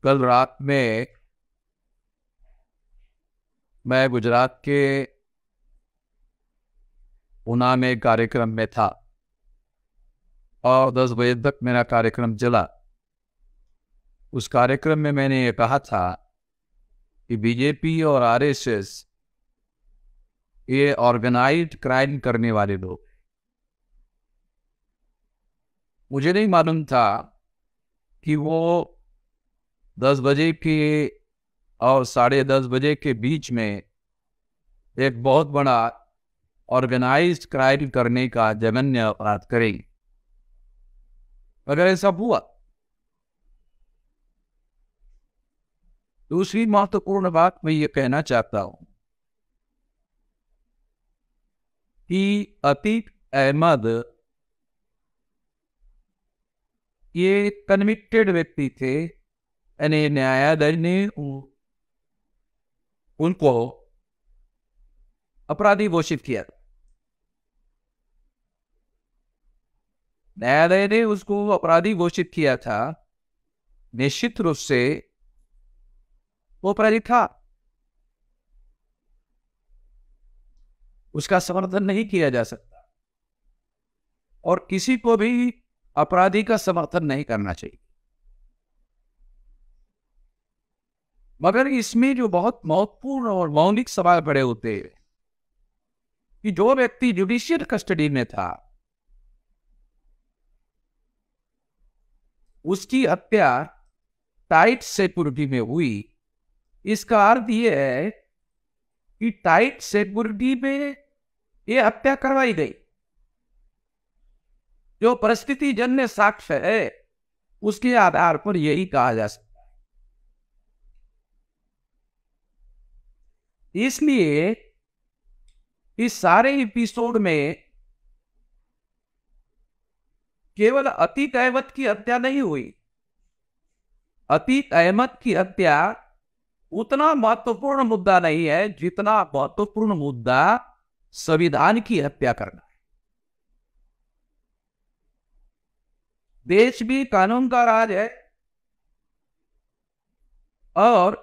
कल रात में मैं गुजरात के ऊना में कार्यक्रम में था और 10 बजे तक मेरा कार्यक्रम चला। उस कार्यक्रम में मैंने ये कहा था कि बीजेपी और आरएसएस ये ऑर्गेनाइज्ड क्राइम करने वाले लोग। मुझे नहीं मालूम था कि वो 10 बजे के और 10:30 के बीच में एक बहुत बड़ा ऑर्गेनाइज्ड क्राइम करने का जघन्य अपराध करेंगे। अगर ऐसा हुआ, दूसरी महत्वपूर्ण बात मैं ये कहना चाहता हूं कि अतीक अहमद ये कन्विक्टेड व्यक्ति थे, यानी न्यायालय ने उनको अपराधी घोषित किया। न्यायालय ने उसको अपराधी घोषित किया था। निश्चित रूप से वो अपराधी था, उसका समर्थन नहीं किया जा सकता और किसी को भी अपराधी का समर्थन नहीं करना चाहिए। मगर इसमें जो बहुत महत्वपूर्ण और मौलिक सवाल खड़े होते हैं कि जो व्यक्ति जुडिशियल कस्टडी में था उसकी हत्या टाइट सिक्योरिटी में हुई। इसका अर्थ यह है कि टाइट सिक्योरिटी में यह हत्या करवाई गई। जो परिस्थिति जन्य साक्ष्य है उसके आधार पर यही कहा जा सकता है। इसलिए इस सारे एपिसोड में केवल अतीक अहमद की हत्या नहीं हुई। अतीक अहमद की हत्या उतना महत्वपूर्ण मुद्दा नहीं है जितना महत्वपूर्ण मुद्दा संविधान की हत्या करना है। देश भी कानून का राज है और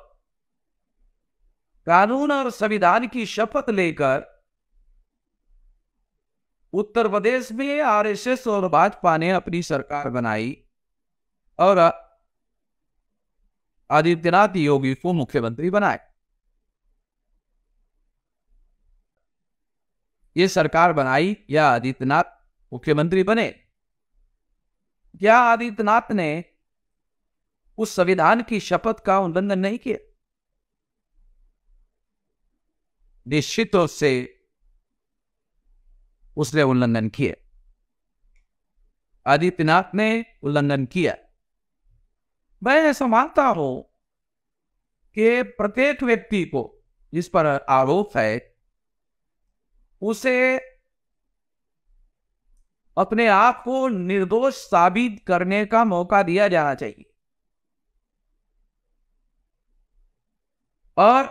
कानून और संविधान की शपथ लेकर उत्तर प्रदेश में आरएसएस और भाजपा ने अपनी सरकार बनाई और आदित्यनाथ योगी को मुख्यमंत्री बनाए। ये सरकार बनाई या आदित्यनाथ मुख्यमंत्री बने? क्या आदित्यनाथ ने उस संविधान की शपथ का उल्लंघन नहीं किया? निश्चित रूप से उसने उल्लंघन किया। आदित्यनाथ ने उल्लंघन किया। मैं ऐसा मानता हूं कि प्रत्येक व्यक्ति को जिस पर आरोप है उसे अपने आप को निर्दोष साबित करने का मौका दिया जाना चाहिए और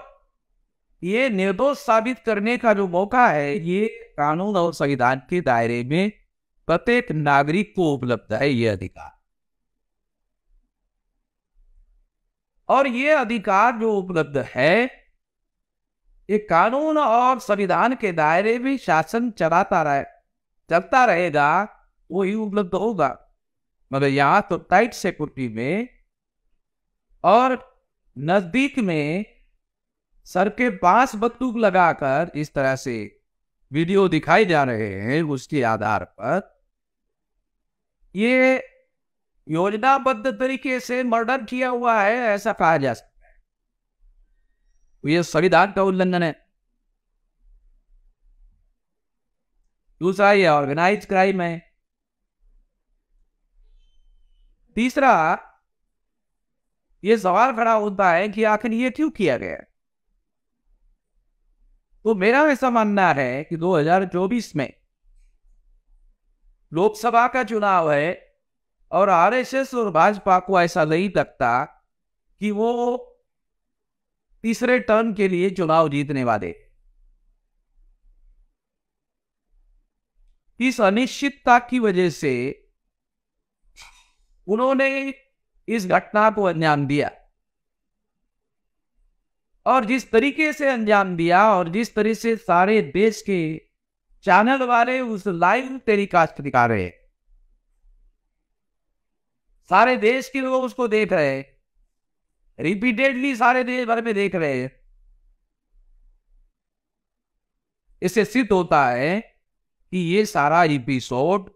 ये निर्दोष साबित करने का जो मौका है ये कानून और संविधान के दायरे में प्रत्येक नागरिक को उपलब्ध है। ये अधिकार और ये अधिकार जो उपलब्ध है ये कानून और संविधान के दायरे में शासन चलता रहेगा, वो ही उपलब्ध होगा। मगर यहां तो टाइट सिक्योरिटी में और नजदीक में सर के पास बंदूक लगाकर इस तरह से वीडियो दिखाए जा रहे हैं, उसके आधार पर ये योजनाबद्ध तरीके से मर्डर किया हुआ है ऐसा कहा जा सकता है। ये संविधान का उल्लंघन है। दूसरा, ये ऑर्गेनाइज क्राइम है। तीसरा, ये सवाल खड़ा होता है कि आखिर ये क्यों किया गया? तो मेरा ऐसा मानना है कि 2024 में लोकसभा का चुनाव है और आरएसएस और भाजपा को ऐसा नहीं लगता कि वो तीसरे टर्म के लिए चुनाव जीतने वाले। इस अनिश्चितता की वजह से उन्होंने इस घटना को अंजाम दिया। और जिस तरीके से अंजाम दिया और जिस तरह से सारे देश के चैनल वाले उस लाइव टेलीकास्ट दिखा रहे हैं, सारे देश के लोग उसको देख रहे हैं, रिपीटेडली सारे देश भर में देख रहे हैं। इससे सिद्ध होता है कि ये सारा एपिसोड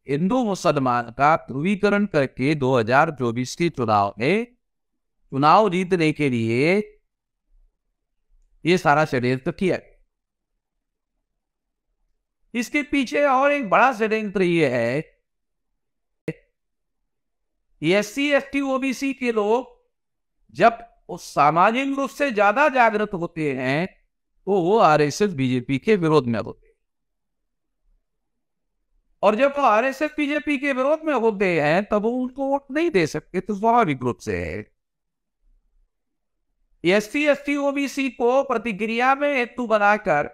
हिंदू मुसलमान का ध्रुवीकरण करके 2024 के चुनाव में चुनाव जीतने के लिए ये सारा षड्यंत्र किया। इसके पीछे और एक बड़ा षड्यंत्र ये है, SC ST OBC के लोग जब उस सामाजिक रूप से ज्यादा जागृत होते हैं तो वो RSS BJP के विरोध में होते हैं, और जब वो RSS BJP के विरोध में होते हैं तब वो उनको वोट नहीं दे सकते, तो स्वाभाविक रूप से है। SC ST OBC को प्रतिक्रिया में हेतु बनाकर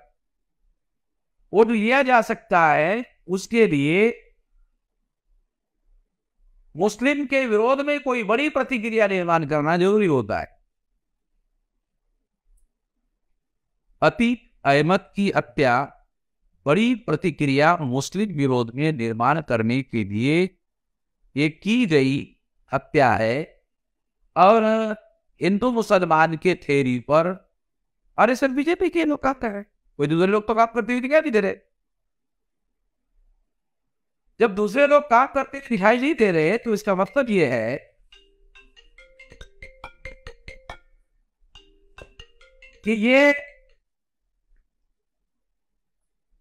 वोट लिया जा सकता है, उसके लिए मुस्लिम के विरोध में कोई बड़ी प्रतिक्रिया निर्माण करना जरूरी होता है। अतीक अहमद की हत्या बड़ी प्रतिक्रिया मुस्लिम विरोध में निर्माण करने के लिए ये की गई हत्या है, और हिंदू मुसलमान के थ्योरी पर अरे सर बीजेपी के लोग काम कर रहे हैं, कोई दूसरे लोग तो काम करते हुए दिखाई नहीं दे रहे। जब दूसरे लोग काम करते दिखाई नहीं दे रहे तो इसका मतलब ये है कि ये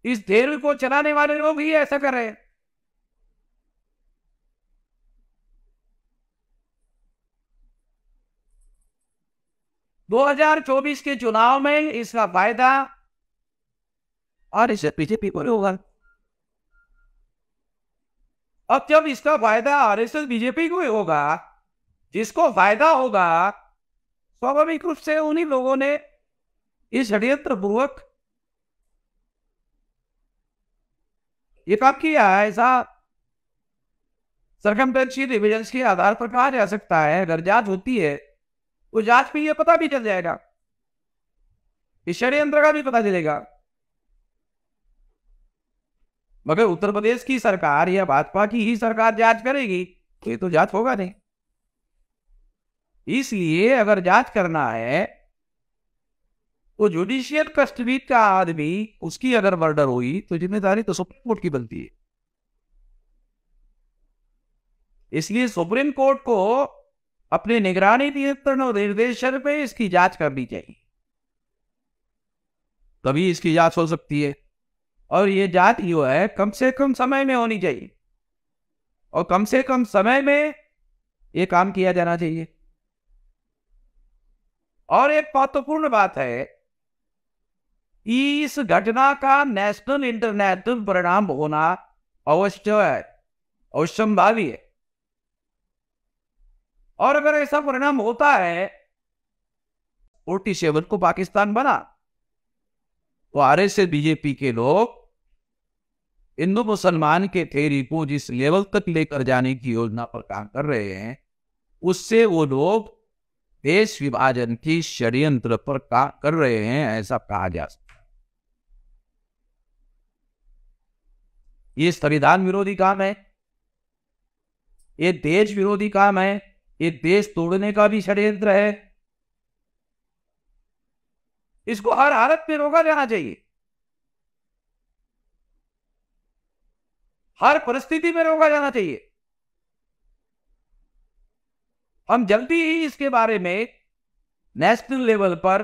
इस थ्योरी को चलाने वाले लोग ही ऐसा कर रहे हैं। दो 2024 के चुनाव में इसका फायदा और इसे बीजेपी को होगा। अब जब इसका फायदा RSS बीजेपी को होगा, जिसको फायदा होगा, स्वाभाविक रूप से उन्हीं लोगों ने इस षड्यंत्र पूर्वक ये काम किया है। ऐसा सरकमस्टेंशियल एविडेंस के आधार पर कहा जा सकता है। अगर जांच होती है तो जांच में ये पता भी चल जाएगा, इस षड्यंत्र का भी पता चलेगा। मगर उत्तर प्रदेश की सरकार या भाजपा की ही सरकार जांच करेगी, ये तो जांच होगा नहीं। इसलिए अगर जांच करना है तो जुडिशियल कस्टडी का आदमी, उसकी अगर मर्डर हुई तो जिम्मेदारी तो सुप्रीम कोर्ट की बनती है। इसलिए सुप्रीम कोर्ट को अपने निगरानी, नियंत्रण और निर्देशन पे इसकी जांच करनी चाहिए, तभी इसकी जांच हो सकती है। और ये जांच जो है कम से कम समय में होनी चाहिए, और कम से कम समय में ये काम किया जाना चाहिए। और एक महत्वपूर्ण बात है, इस घटना का नेशनल इंटरनेशनल परिणाम होना अवश्य है, अवश्यंभावी है। और अगर ऐसा परिणाम होता है 47 को पाकिस्तान बना, तो RSS बीजेपी के लोग हिंदू मुसलमान के थ्योरी को जिस लेवल तक लेकर जाने की योजना पर काम कर रहे हैं, उससे वो लोग देश विभाजन की षड्यंत्र पर काम कर रहे हैं, ऐसा कहा जा सकता है। ये संविधान विरोधी काम है, ये देश विरोधी काम है, ये देश तोड़ने का भी षड्यंत्र है। इसको हर हालत में रोका जाना चाहिए, हर परिस्थिति में रोका जाना चाहिए। हम जल्दी ही इसके बारे में नेशनल लेवल पर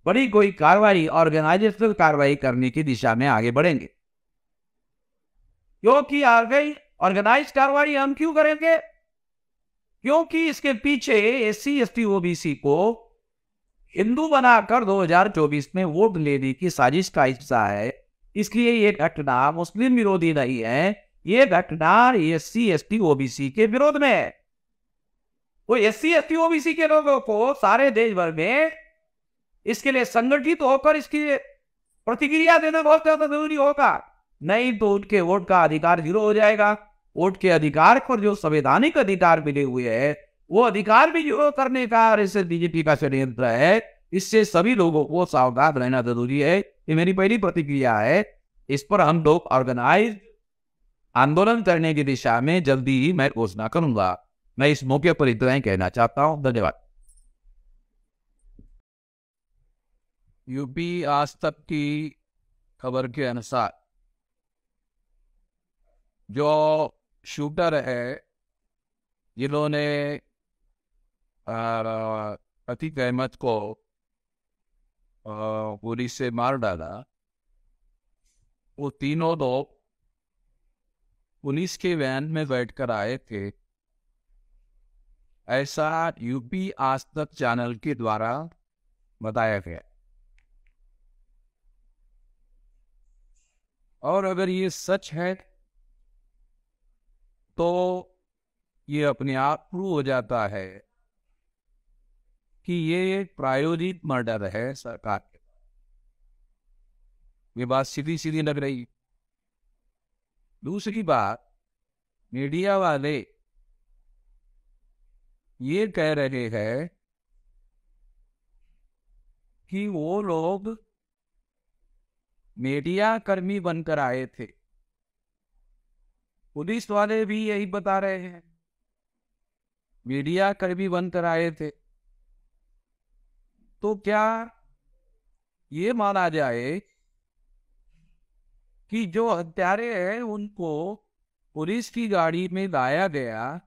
बड़ी कोई कार्रवाई, ऑर्गेनाइजेशनल कार्रवाई करने की दिशा में आगे बढ़ेंगे। क्योंकि आगे ऑर्गेनाइज कार्रवाई हम क्यों करेंगे? क्योंकि इसके पीछे SC ST OBC को हिंदू बनाकर 2024 में वोट लेने की साजिश का हिस्सा है। इसलिए ये घटना मुस्लिम विरोधी नहीं है, ये घटना SC ST OBC के विरोध में है। तो SC ST OBC के लोगों को सारे देश भर में इसके लिए संगठित होकर इसकी प्रतिक्रिया देना बहुत ज्यादा जरूरी होगा, नहीं तो उनके वोट का अधिकार जीरो हो जाएगा। वोट के अधिकार पर जो संवैधानिक अधिकार मिले हुए हैं वो अधिकार भी जो करने का और इससे बीजेपी का षड्यंत्र है, इससे सभी लोगों को सावधान रहना जरूरी है। ये मेरी पहली प्रतिक्रिया है। इस पर हम लोग ऑर्गेनाइज आंदोलन करने की दिशा में जल्दी ही मैं घोषणा करूंगा। मैं इस मौके पर इतना ही कहना चाहता हूं। धन्यवाद। यूपी आज तक की खबर के अनुसार जो शूटर है जिन्होंने अतीक अहमद को गोली से मार डाला, वो तीनों लोग पुलिस के वैन में बैठकर आए थे, ऐसा यूपी आज तक चैनल के द्वारा बताया गया। और अगर ये सच है तो ये अपने आप प्रूव हो जाता है कि ये एक प्रायोजित मर्डर है सरकार के। ये बात सीधी सीधी लग रही। दूसरी बात, मीडिया वाले ये कह रहे हैं कि वो लोग मीडिया कर्मी बनकर आए थे। पुलिस वाले भी यही बता रहे हैं, मीडिया कर्मी बनकर आए थे। तो क्या ये माना जाए कि जो हत्यारे हैं उनको पुलिस की गाड़ी में लाया गया,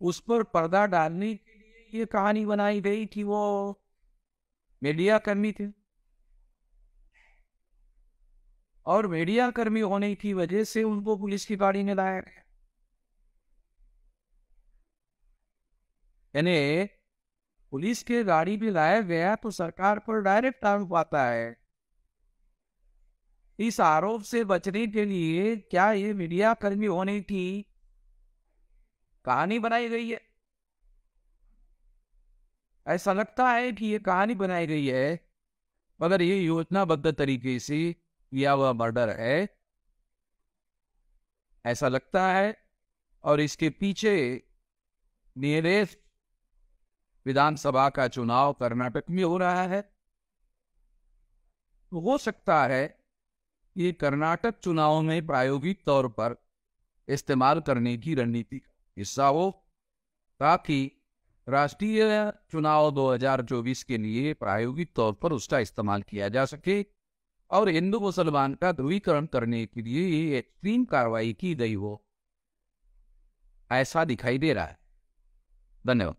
उस पर पर्दा डालने के लिए ये कहानी बनाई गई कि वो मीडिया कर्मी थे, और मीडिया कर्मी होने की वजह से उनको पुलिस की गाड़ी में लाया गया? यानी पुलिस के गाड़ी में लाया गया तो सरकार पर डायरेक्ट आरोप आता है। इस आरोप से बचने के लिए क्या ये मीडिया कर्मी होने की कहानी बनाई गई है? ऐसा लगता है कि ये कहानी बनाई गई है, मगर ये योजनाबद्ध तरीके से किया हुआ मर्डर है, ऐसा लगता है। और इसके पीछे नियरेस्ट विधानसभा का चुनाव कर्नाटक में हो रहा है, तो हो सकता है ये कर्नाटक चुनाव में प्रायोगिक तौर पर इस्तेमाल करने की रणनीति का हिस्सा हो, ताकि राष्ट्रीय चुनाव 2024 के लिए प्रायोगिक तौर पर उसका इस्तेमाल किया जा सके और हिंदू मुसलमान का ध्रुवीकरण करने के लिए ये एक्सट्रीम कार्रवाई की गई हो, ऐसा दिखाई दे रहा है। धन्यवाद।